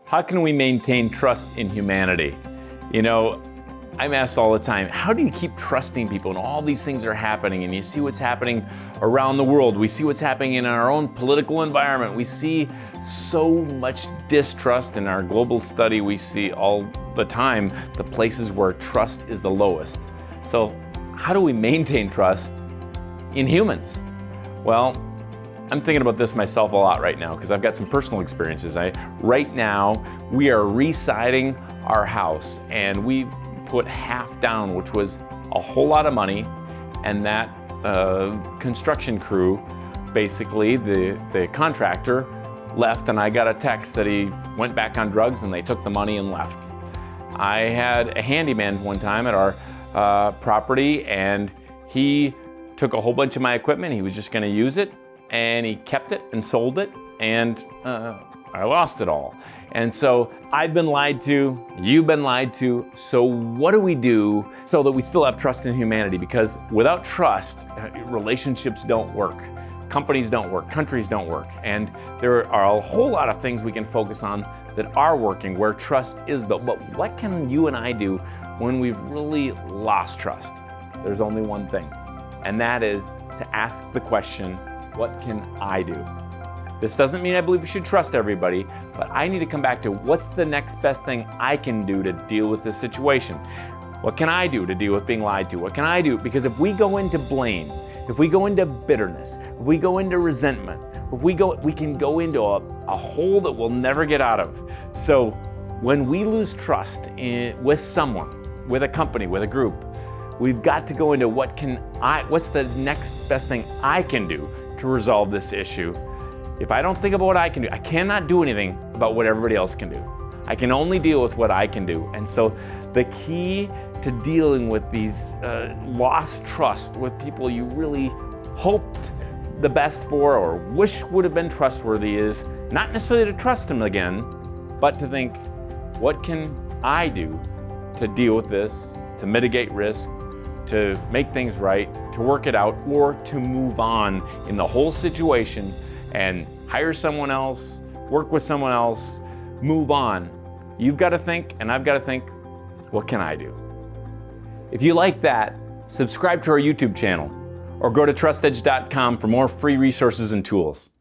How can we maintain trust in humanity? I'm asked all the time, how do you keep trusting people? And all these things are happening, and you see what's happening around the world. We see what's happening in our own political environment. We see so much distrust in our global study. We see all the time the places where trust is the lowest. So how do we maintain trust in humans? Well, I'm thinking about this myself a lot right now because I've got some personal experiences. Right now, we are re-siding our house, and we've put half down, which was a whole lot of money, and that construction crew, basically the contractor, left, and I got a text that he went back on drugs and they took the money and left. I had a handyman one time at our property, and he took a whole bunch of my equipment. He was just going to use it, and he kept it and sold it, and I lost it all. And so I've been lied to, you've been lied to. So what do we do so that we still have trust in humanity? Because without trust, relationships don't work, companies don't work, countries don't work. And there are a whole lot of things we can focus on that are working where trust is built. But what can you and I do when we've really lost trust? There's only one thing, and that is to ask the question, what can I do? This doesn't mean I believe we should trust everybody, but I need to come back to what's the next best thing I can do to deal with this situation? What can I do to deal with being lied to? What can I do? Because if we go into blame, if we go into bitterness, if we go into resentment, we can go into a hole that we'll never get out of. So when we lose trust with someone, with a company, with a group, we've got to go into what's the next best thing I can do to resolve this issue. If I don't think about what I can do, I cannot do anything about what everybody else can do. I can only deal with what I can do. And so the key to dealing with these lost trust with people you really hoped the best for or wish would have been trustworthy is not necessarily to trust them again, but to think, what can I do to deal with this, to mitigate risk, to make things right, to work it out, or to move on in the whole situation and hire someone else, work with someone else, move on. You've got to think, and I've got to think, what can I do? If you like that, subscribe to our YouTube channel or go to trustedge.com for more free resources and tools.